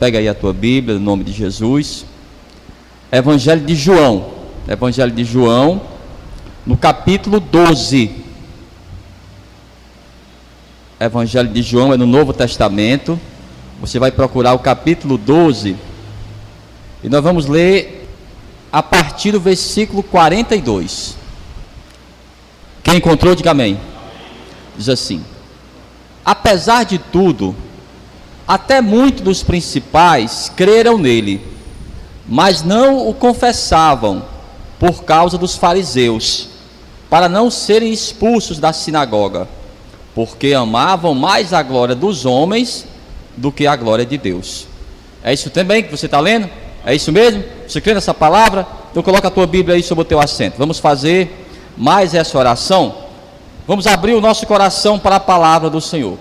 Pega aí a tua Bíblia, no nome de Jesus. Evangelho de João, no capítulo 12. Evangelho de João é no Novo Testamento. Você vai procurar o capítulo 12 e nós vamos ler a partir do versículo 42. Quem encontrou, diga amém. Diz assim: apesar de tudo, até muitos dos principais creram nele, mas não o confessavam por causa dos fariseus, para não serem expulsos da sinagoga, porque amavam mais a glória dos homens do que a glória de Deus. É isso também que você está lendo? É isso mesmo? Você crê nessa palavra? Então coloca a tua Bíblia aí sobre o teu assento. Vamos fazer mais essa oração. Vamos abrir o nosso coração para a palavra do Senhor.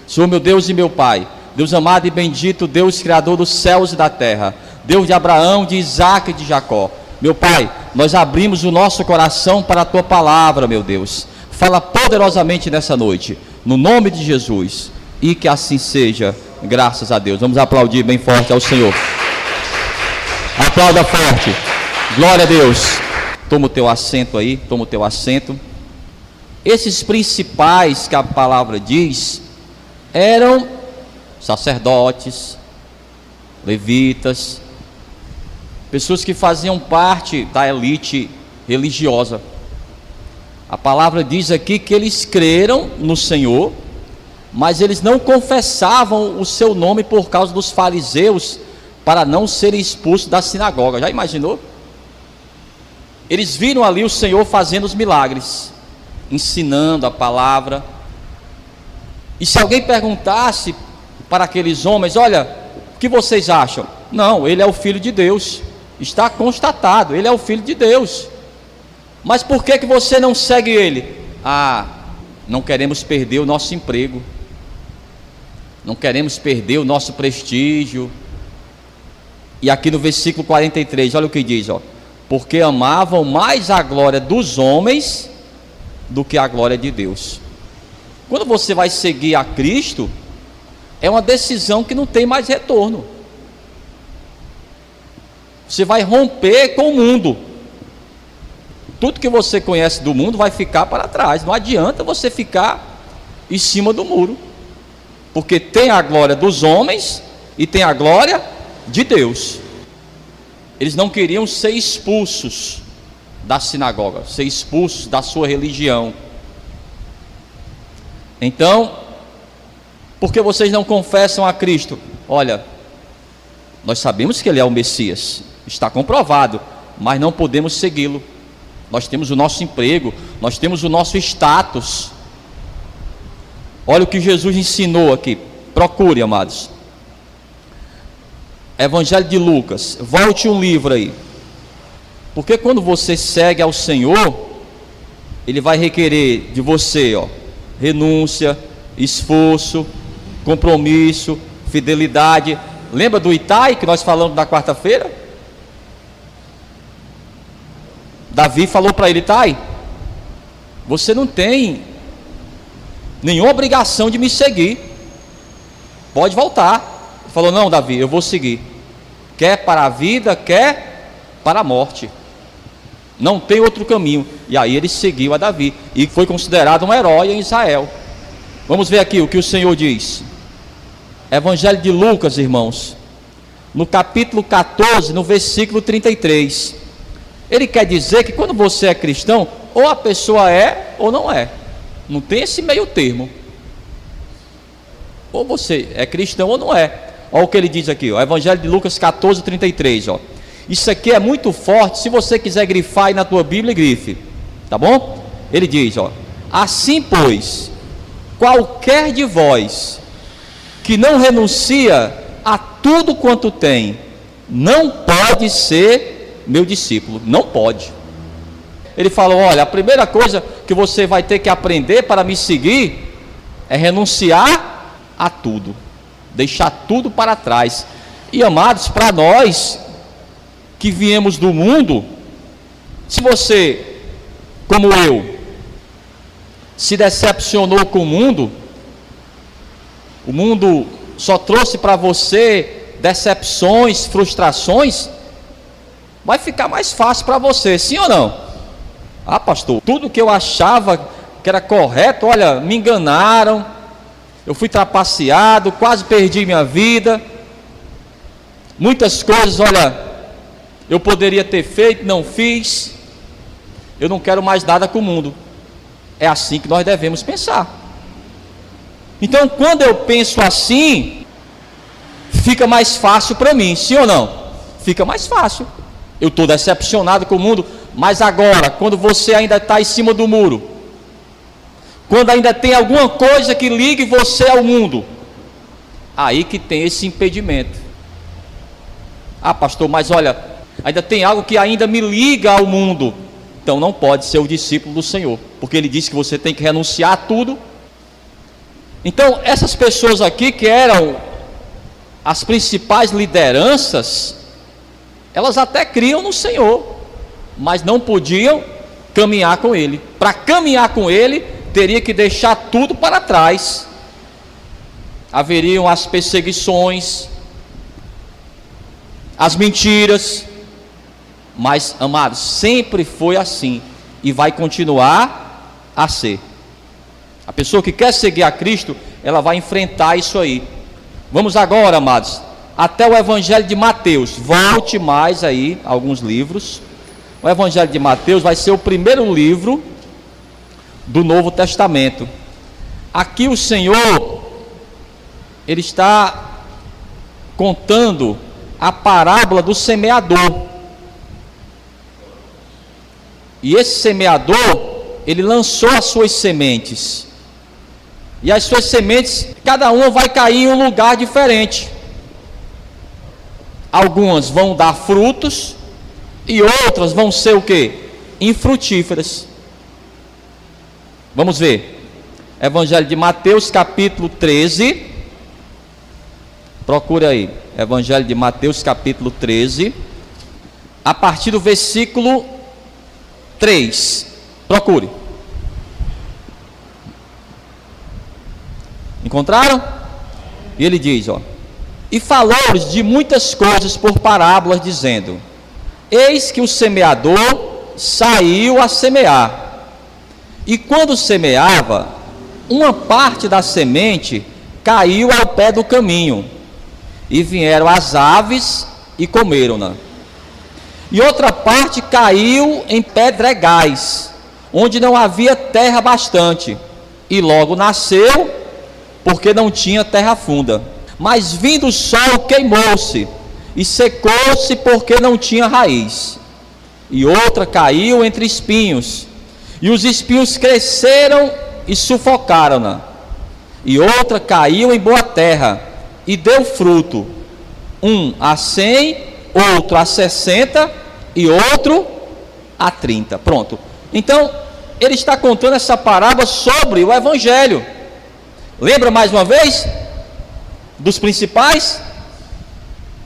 Senhor, meu Deus e meu Pai, Deus amado e bendito, Deus criador dos céus e da terra, Deus de Abraão, de Isaac e de Jacó. Meu Pai, nós abrimos o nosso coração para a tua palavra, meu Deus. Fala poderosamente nessa noite, no nome de Jesus, e que assim seja, graças a Deus. Vamos aplaudir bem forte ao Senhor. Aplauda forte. Glória a Deus. Toma o teu assento aí, toma o teu assento. Esses principais que a palavra diz eram sacerdotes, levitas, pessoas que faziam parte da elite religiosa. A palavra diz aqui que eles creram no Senhor, mas eles não confessavam o seu nome por causa dos fariseus, para não serem expulsos da sinagoga. Já imaginou? Eles viram ali o Senhor fazendo os milagres, ensinando a palavra. E se alguém perguntasse para aqueles homens: olha, o que vocês acham? Não, ele é o Filho de Deus. Está constatado, ele é o Filho de Deus. Mas por que você não segue ele? Ah, não queremos perder o nosso emprego, não queremos perder o nosso prestígio. E aqui no versículo 43, olha o que diz, ó: porque amavam mais a glória dos homens do que a glória de Deus. Quando você vai seguir a Cristo, é uma decisão que não tem mais retorno. Você vai romper com o mundo. Tudo que você conhece do mundo vai ficar para trás. Não adianta você ficar em cima do muro, porque tem a glória dos homens e tem a glória de Deus. Eles não queriam ser expulsos da sinagoga, ser expulsos da sua religião. Então, por que vocês não confessam a Cristo? Olha, nós sabemos que ele é o Messias, está comprovado, mas não podemos segui-lo. Nós temos o nosso emprego, nós temos o nosso status. Olha o que Jesus ensinou aqui. Procure, amados. Evangelho de Lucas, volte um livro aí, porque quando você segue ao Senhor, ele vai requerer de você, ó, renúncia, esforço, compromisso, fidelidade. Lembra do Itai que nós falamos na quarta-feira? Davi falou para ele: Itai, você não tem nenhuma obrigação de me seguir, pode voltar. Ele falou: não, Davi, eu vou seguir. Quer para a vida, quer para a morte. Não tem outro caminho. E aí ele seguiu a Davi e foi considerado um herói em Israel. Vamos ver aqui o que o Senhor diz. Evangelho de Lucas, irmãos, no capítulo 14, no versículo 33. Ele quer dizer que quando você é cristão, ou a pessoa é ou não é. Não tem esse meio termo. Ou você é cristão ou não é. Olha o que ele diz aqui, ó, Evangelho de Lucas 14, 33, ó. Isso aqui é muito forte. Se você quiser grifar aí na tua Bíblia, grife, tá bom? Ele diz, ó: assim pois, qualquer de vós que não renuncia a tudo quanto tem, não pode ser meu discípulo. Não pode. Ele falou: olha, a primeira coisa que você vai ter que aprender para me seguir é renunciar a tudo, deixar tudo para trás. E amados, para nós que viemos do mundo, se você, como eu, se decepcionou com o mundo só trouxe para você decepções, frustrações, vai ficar mais fácil para você, sim ou não? Ah, pastor, tudo que eu achava que era correto, olha, me enganaram, eu fui trapaceado, quase perdi minha vida, muitas coisas, olha, eu poderia ter feito, não fiz, eu não quero mais nada com o mundo. É assim que nós devemos pensar. Então, quando eu penso assim, fica mais fácil para mim, sim ou não? Fica mais fácil. Eu estou decepcionado com o mundo, mas agora, quando você ainda está em cima do muro, quando ainda tem alguma coisa que ligue você ao mundo, aí que tem esse impedimento. Ah, pastor, mas olha, ainda tem algo que ainda me liga ao mundo. Então não pode ser o discípulo do Senhor, porque ele disse que você tem que renunciar a tudo. Então essas pessoas aqui que eram as principais lideranças, elas até criam no Senhor, mas não podiam caminhar com Ele. Para caminhar com Ele, teria que deixar tudo para trás. Haveriam as perseguições, as mentiras, mas, amados, sempre foi assim e vai continuar a ser. A pessoa que quer seguir a Cristo, ela vai enfrentar isso aí. Vamos agora, amados, até o Evangelho de Mateus. Volte mais aí alguns livros. O Evangelho de Mateus vai ser o primeiro livro do Novo Testamento. Aqui o Senhor, Ele está contando a parábola do semeador. E esse semeador, ele lançou as suas sementes. E as suas sementes, cada uma vai cair em um lugar diferente. Algumas vão dar frutos e outras vão ser o quê? Infrutíferas. Vamos ver. Evangelho de Mateus, capítulo 13. Procura aí. Evangelho de Mateus, capítulo 13. A partir do versículo 3. Procure. Encontraram? E ele diz, ó: e falou-lhes de muitas coisas por parábolas, dizendo: eis que o semeador saiu a semear. E quando semeava, uma parte da semente caiu ao pé do caminho, e vieram as aves e comeram-na. E outra parte caiu em pedregais, onde não havia terra bastante, e logo nasceu, porque não tinha terra funda. Mas vindo o sol, queimou-se, e secou-se, porque não tinha raiz. E outra caiu entre espinhos, e os espinhos cresceram e sufocaram-na. E outra caiu em boa terra, e deu fruto, um a 100, outro a 60, e outro a 30. Pronto. Então, ele está contando essa parábola sobre o Evangelho. Lembra mais uma vez dos principais?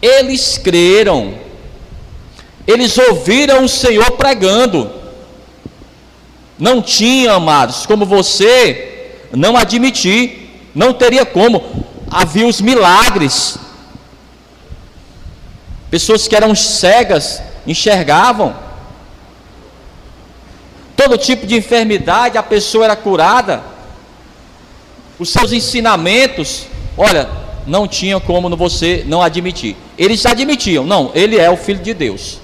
Eles creram, eles ouviram o Senhor pregando. Não tinha, amados, como você não admitir, não teria como. Havia os milagres, pessoas que eram cegas enxergavam, todo tipo de enfermidade, a pessoa era curada. Os seus ensinamentos, olha, não tinha como você não admitir. Eles admitiam, não, ele é o Filho de Deus,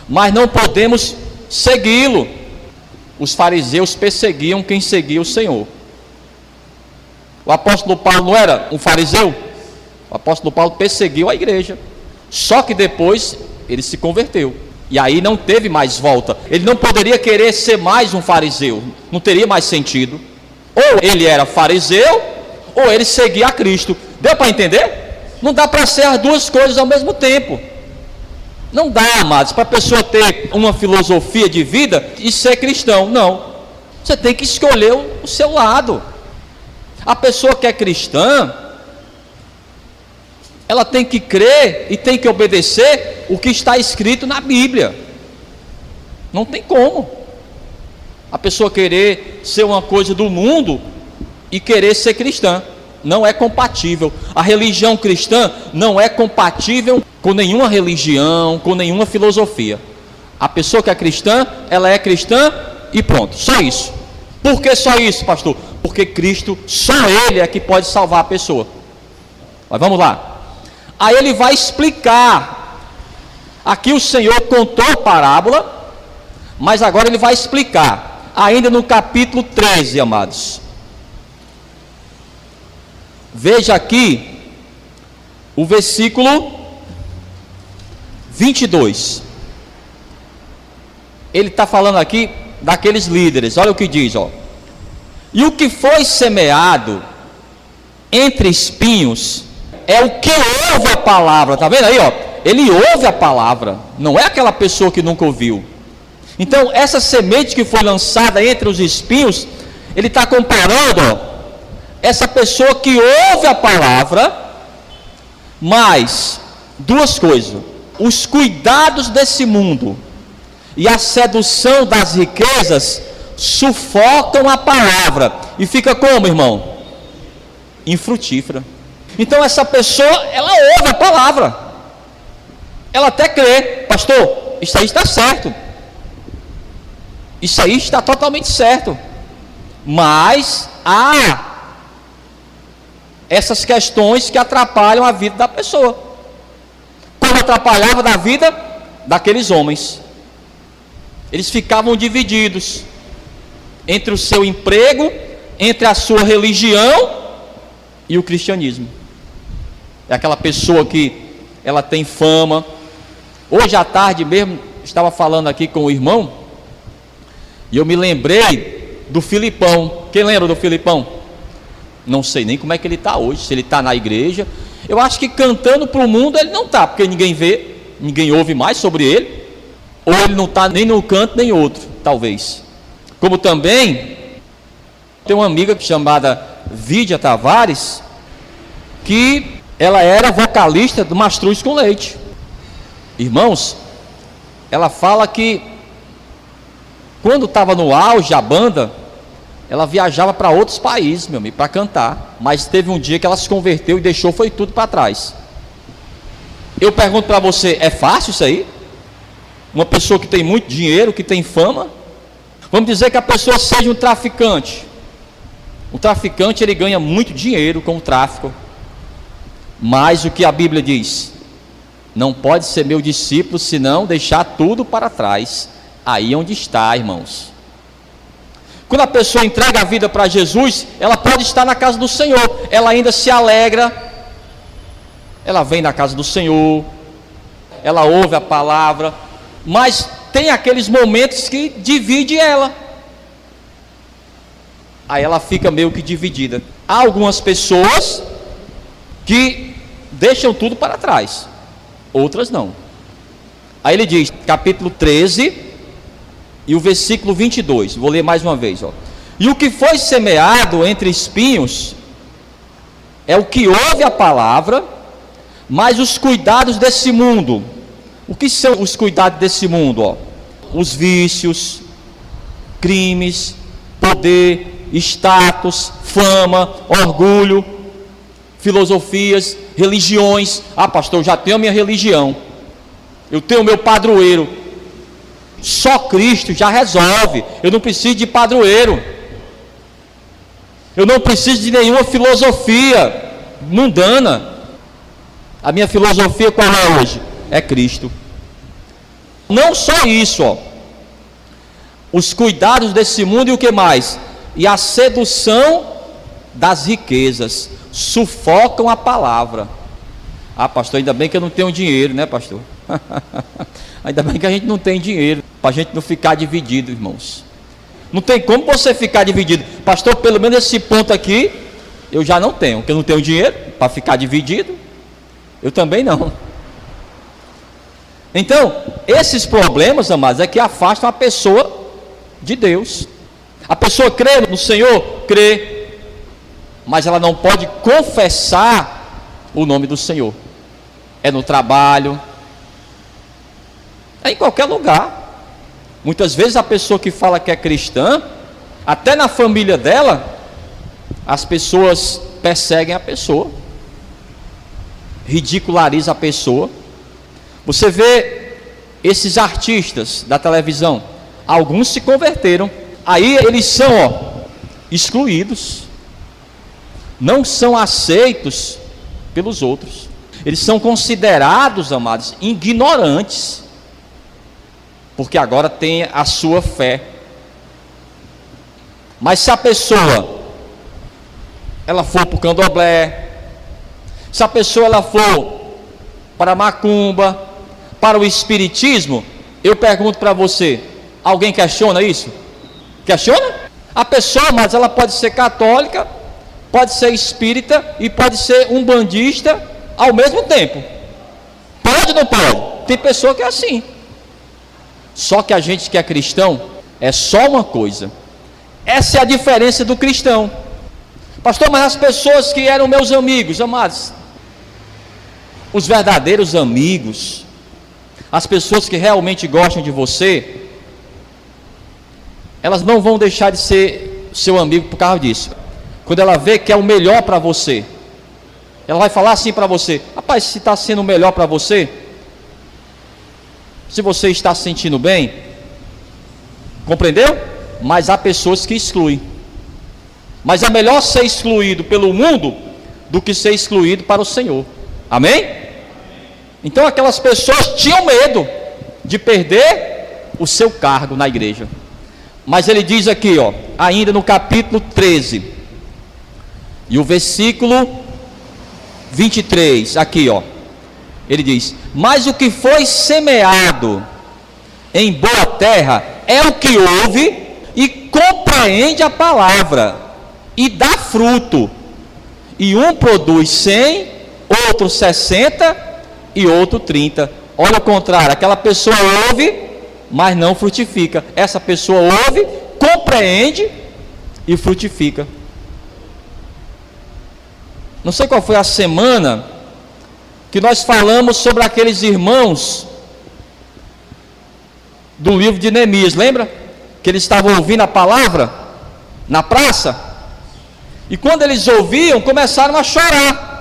mas não podemos segui-lo. Os fariseus perseguiam quem seguia o Senhor. O apóstolo Paulo não era um fariseu? O apóstolo Paulo perseguiu a igreja, só que depois ele se converteu, e aí não teve mais volta. Ele não poderia querer ser mais um fariseu, não teria mais sentido. Ou ele era fariseu, ou ele seguia a Cristo. Deu para entender? Não dá para ser as duas coisas ao mesmo tempo. Não dá, amados, para a pessoa ter uma filosofia de vida e ser cristão. Não, você tem que escolher o seu lado. A pessoa que é cristã, ela tem que crer e tem que obedecer o que está escrito na Bíblia. Não tem como a pessoa querer ser uma coisa do mundo e querer ser cristã. não é compatível. A religião cristã não é compatível com nenhuma religião, com nenhuma filosofia. A pessoa que é cristã, ela é cristã e pronto, só isso. Por que só isso, pastor? Porque Cristo, só Ele é que pode salvar a pessoa. Mas vamos lá. Aí ele vai explicar. Aqui o Senhor contou a parábola, mas agora ele vai explicar. Ainda no capítulo 13, amados. Veja aqui o versículo 22. Ele está falando aqui daqueles líderes. Olha o que diz, ó. E o que foi semeado entre espinhos é o que ouve a palavra. Está vendo aí, ó? Ele ouve a palavra. Não é aquela pessoa que nunca ouviu. Então, essa semente que foi lançada entre os espinhos, ele está comparando, ó, essa pessoa que ouve a palavra, mas duas coisas: os cuidados desse mundo e a sedução das riquezas sufocam a palavra e fica como, irmão? Infrutífera. Então essa pessoa, ela ouve a palavra, ela até crê: pastor, isso aí está certo, isso aí está totalmente certo, mas há essas questões que atrapalham a vida da pessoa, como atrapalhava da vida daqueles homens. Eles ficavam divididos entre o seu emprego, entre a sua religião e o cristianismo. É aquela pessoa que ela tem fama. Hoje à tarde mesmo estava falando aqui com o irmão e eu me lembrei do Filipão. Quem lembra do Filipão? Não sei nem como é que ele está hoje, se ele está na igreja. Eu acho que cantando para o mundo ele não está, porque ninguém vê, ninguém ouve mais sobre ele. Ou ele não está nem num canto nem outro, talvez. Como também tem uma amiga chamada Vídia Tavares, que ela era vocalista do Mastruz com Leite. Irmãos, ela fala que quando estava no auge a banda, ela viajava para outros países, meu amigo, para cantar. Mas teve um dia que ela se converteu e deixou foi tudo para trás. Eu pergunto para você, é fácil isso aí? Uma pessoa que tem muito dinheiro, que tem fama, vamos dizer que a pessoa seja um traficante. O traficante, ele ganha muito dinheiro com o tráfico. Mas o que a Bíblia diz? Não pode ser meu discípulo, senão deixar tudo para trás. Aí onde está, irmãos. Quando a pessoa entrega a vida para Jesus, ela pode estar na casa do Senhor, ela ainda se alegra, ela vem na casa do Senhor, ela ouve a palavra, mas tem aqueles momentos que divide ela. Aí ela fica meio que dividida. Há algumas pessoas que deixam tudo para trás, outras não. Aí ele diz, capítulo 13 e o versículo 22, vou ler mais uma vez, ó. E o que foi semeado entre espinhos é o que ouve a palavra, mas os cuidados desse mundo. O que são os cuidados desse mundo? Ó? Os vícios, crimes, poder, status, fama, orgulho, filosofias, religiões. Ah, pastor, eu já tenho a minha religião, eu tenho o meu padroeiro. Só Cristo já resolve. Eu não preciso de padroeiro, eu não preciso de nenhuma filosofia mundana. A minha filosofia qual é hoje? É Cristo. Não só isso, ó. Os cuidados desse mundo e o que mais? E a sedução das riquezas sufocam a palavra. Ah, pastor, ainda bem que eu não tenho dinheiro, né, pastor? Ainda bem que a gente não tem dinheiro, para a gente não ficar dividido, irmãos. Não tem como você ficar dividido. Pastor, pelo menos esse ponto aqui eu já não tenho, porque eu não tenho dinheiro para ficar dividido. Eu também não. Então, esses problemas, amados, é que afastam a pessoa de Deus. A pessoa crê no Senhor? Crê, mas ela não pode confessar o nome do Senhor. É no trabalho, é em qualquer lugar. Muitas vezes a pessoa que fala que é cristã, até na família dela, as pessoas perseguem a pessoa, ridicularizam a pessoa. Você vê esses artistas da televisão, alguns se converteram, aí eles são excluídos, não são aceitos pelos outros, eles são considerados, amados, ignorantes, porque agora tem a sua fé. Mas se a pessoa ela for para o candomblé, se a pessoa ela for para a macumba, para o espiritismo, eu pergunto para você, alguém questiona isso? Questiona? A pessoa, mas ela pode ser católica, pode ser espírita e pode ser umbandista ao mesmo tempo. Pode ou não pode? Tem pessoa que é assim. Só que a gente que é cristão é só uma coisa. Essa é a diferença do cristão. Pastor, mas as pessoas que eram meus amigos, amados, os verdadeiros amigos, as pessoas que realmente gostam de você, elas não vão deixar de ser seu amigo por causa disso. Quando ela vê que é o melhor para você, ela vai falar assim para você: rapaz, se está sendo o melhor para você, se você está se sentindo bem, compreendeu? Mas há pessoas que excluem. Mas é melhor ser excluído pelo mundo do que ser excluído para o Senhor. Amém? Então aquelas pessoas tinham medo de perder o seu cargo na igreja. Mas ele diz aqui, ainda no capítulo 13, e o versículo 23, aqui, ele diz: mas o que foi semeado em boa terra é o que ouve e compreende a palavra e dá fruto, e um produz 100, outro 60 e outro 30. Olha o contrário, aquela pessoa ouve, mas não frutifica. Essa pessoa ouve, compreende e frutifica. Não sei qual foi a semana que nós falamos sobre aqueles irmãos do livro de Neemias, lembra? Que eles estavam ouvindo a palavra na praça, e quando eles ouviam, começaram a chorar.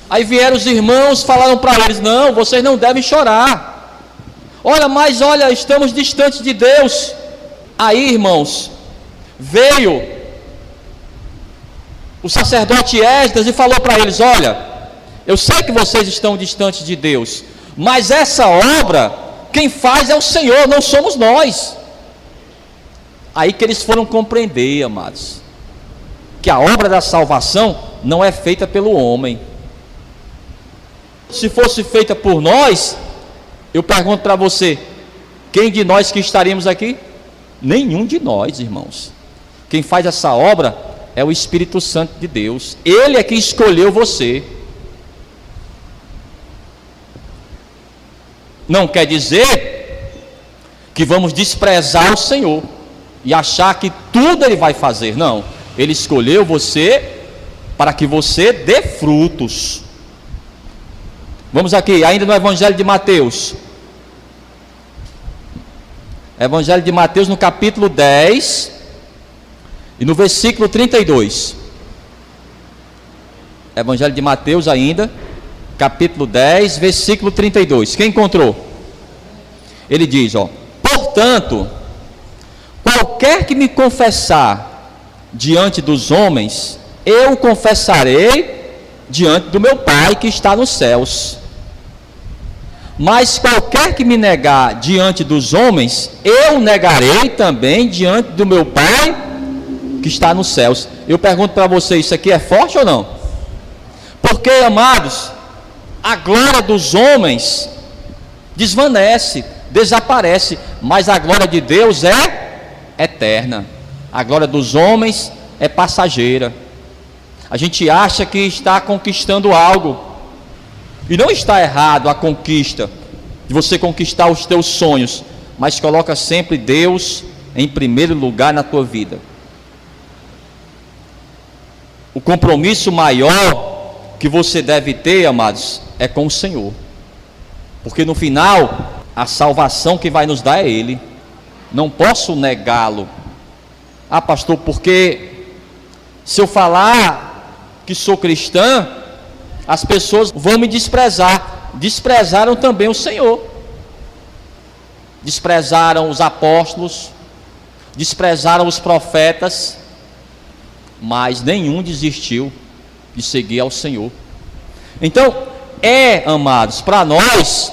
Aí vieram os irmãos, falaram para eles: não, vocês não devem chorar. Olha, estamos distantes de Deus. Aí, irmãos, veio o sacerdote Esdras e falou para eles: olha, eu sei que vocês estão distantes de Deus, mas essa obra, quem faz é o Senhor, não somos nós. Aí que eles foram compreender, amados, que a obra da salvação não é feita pelo homem. Se fosse feita por nós, eu pergunto para você, quem de nós que estaríamos aqui? Nenhum de nós, irmãos. Quem faz essa obra é o Espírito Santo de Deus. Ele é que escolheu você. Não quer dizer que vamos desprezar o Senhor e achar que tudo Ele vai fazer. Não, Ele escolheu você para que você dê frutos. Vamos aqui, ainda no Evangelho de Mateus. Evangelho de Mateus, no capítulo 10 e no versículo 32. Evangelho de Mateus ainda, capítulo 10, versículo 32. Quem encontrou? Ele diz, portanto, qualquer que me confessar diante dos homens, eu o confessarei diante do meu Pai que está nos céus. Mas qualquer que me negar diante dos homens, eu negarei também diante do meu Pai que está nos céus. Eu pergunto para vocês, isso aqui é forte ou não? Porque, amados, a glória dos homens desvanece, desaparece, mas a glória de Deus é eterna. A glória dos homens é passageira. A gente acha que está conquistando algo, e não está errado a conquista, de você conquistar os teus sonhos, mas coloca sempre Deus em primeiro lugar na tua vida. O compromisso maior que você deve ter, amados, é com o Senhor, porque no final, a salvação que vai nos dar é Ele. Não posso negá-lo. Ah, pastor, porque Se eu falar que sou cristã, as pessoas vão me desprezar. Desprezaram também o Senhor. Desprezaram os apóstolos, desprezaram os profetas, mas nenhum desistiu de seguir ao Senhor. Então, amados, para nós,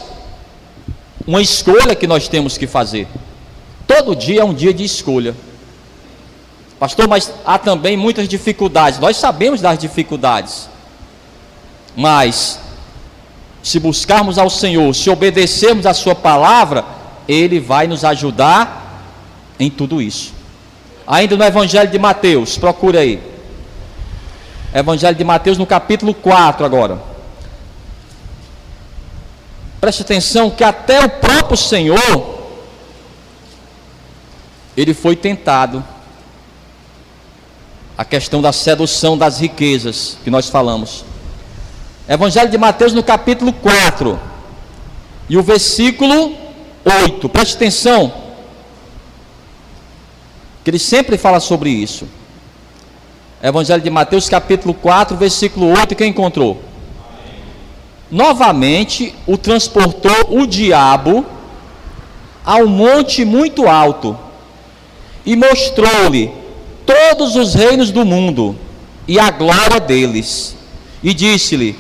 uma escolha que nós temos que fazer. Todo dia é um dia de escolha. Pastor, mas há também muitas dificuldades. Nós sabemos das dificuldades. Mas, se buscarmos ao Senhor, se obedecermos a sua palavra, Ele vai nos ajudar em tudo isso. Ainda no Evangelho de Mateus, procura aí. Evangelho de Mateus no capítulo 4 agora. Preste atenção que até o próprio Senhor, Ele foi tentado. A questão da sedução das riquezas, que nós falamos. Evangelho de Mateus no capítulo 4. E o versículo 8. Preste atenção. Que ele sempre fala sobre isso. Evangelho de Mateus capítulo 4, versículo 8. Quem encontrou? Novamente o transportou o diabo a um monte muito alto e mostrou-lhe todos os reinos do mundo e a glória deles, e disse-lhe: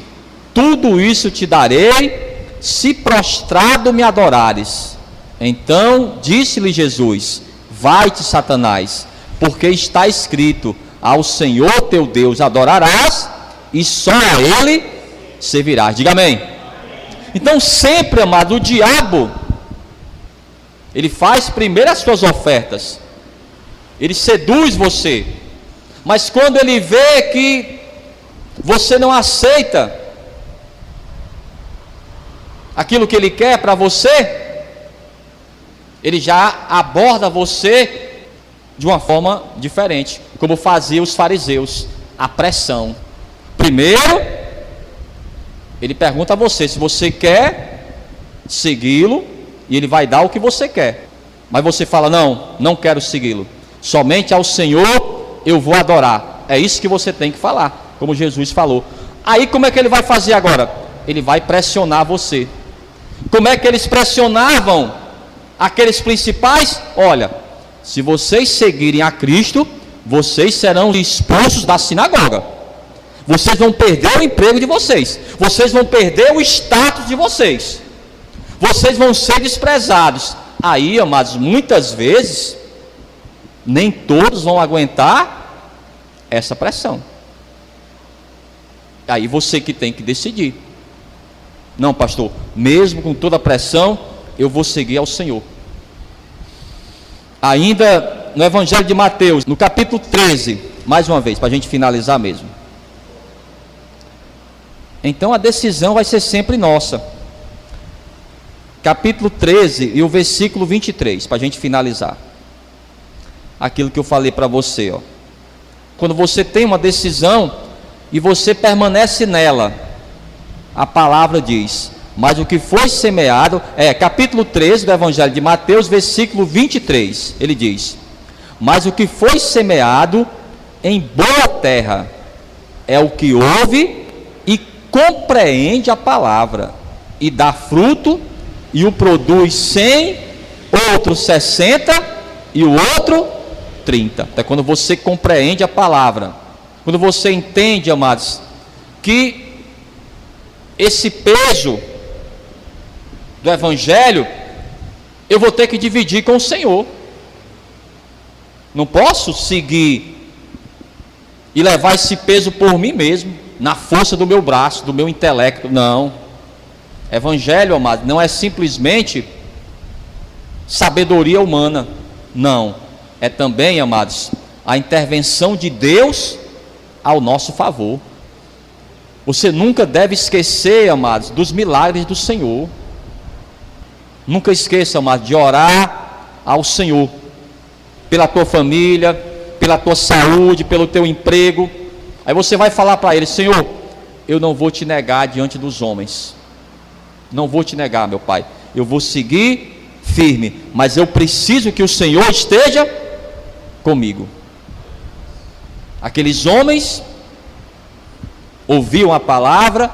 tudo isso te darei, se prostrado me adorares. Então disse-lhe Jesus: vai-te, Satanás, porque está escrito: ao Senhor teu Deus adorarás, e só a Ele servirás. Diga amém. Então sempre, amado, o diabo, ele faz primeiro as suas ofertas, ele seduz você, mas quando ele vê que você não aceita aquilo que ele quer para você, ele já aborda você de uma forma diferente, como faziam os fariseus, a pressão. Primeiro, ele pergunta a você se você quer segui-lo, e ele vai dar o que você quer, mas você fala: não quero segui-lo, somente ao Senhor eu vou adorar. É isso que você tem que falar, como Jesus falou. Aí como é que ele vai fazer agora? Ele vai pressionar você. Como é que eles pressionavam aqueles principais? Olha, se vocês seguirem a Cristo, vocês serão expulsos da sinagoga, vocês vão perder o emprego de vocês, vocês vão perder o status de vocês, vocês vão ser desprezados. Aí, amados, muitas vezes nem todos vão aguentar essa pressão. Aí você que tem que decidir. Não, pastor, mesmo com toda a pressão, eu vou seguir ao Senhor. Ainda no Evangelho de Mateus, no capítulo 13, mais uma vez, para a gente finalizar mesmo. Então a decisão vai ser sempre nossa. Capítulo 13 e o versículo 23, para a gente finalizar. Aquilo que eu falei para você, ó. Quando você tem uma decisão e você permanece nela, a palavra diz: mas o que foi semeado, capítulo 13 do Evangelho de Mateus, versículo 23, ele diz: mas o que foi semeado em boa terra é o que ouve e compreende a palavra, e dá fruto, e o produz 100, outro 60 e o outro 30. É quando você compreende a palavra, quando você entende, amados, que esse peso do Evangelho eu vou ter que dividir com o Senhor. Não posso seguir e levar esse peso por mim mesmo, na força do meu braço, do meu intelecto. Não. Evangelho, amado, não é simplesmente sabedoria humana. Não. É também, amados, a intervenção de Deus ao nosso favor. Você nunca deve esquecer, amados, dos milagres do Senhor. Nunca esqueça, amados, de orar ao Senhor pela tua família, pela tua saúde, pelo teu emprego. Aí você vai falar para Ele: Senhor, eu não vou te negar diante dos homens, não vou te negar, meu Pai, eu vou seguir firme, mas eu preciso que o Senhor esteja comigo. Aqueles homens ouviam a palavra,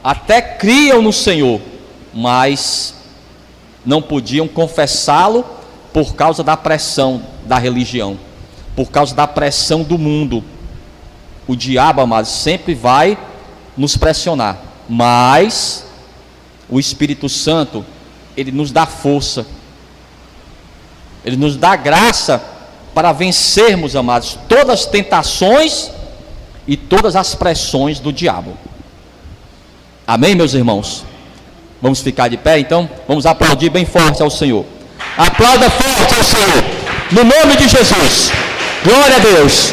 até criam no Senhor, mas não podiam confessá-lo por causa da pressão da religião, por causa da pressão do mundo. O diabo, amados, sempre vai nos pressionar, mas o Espírito Santo, ele nos dá força, ele nos dá graça para vencermos, amados, todas as tentações e todas as pressões do diabo. Amém, meus irmãos? Vamos ficar de pé, então? Vamos aplaudir bem forte ao Senhor. Aplauda forte ao Senhor, no nome de Jesus. Glória a Deus.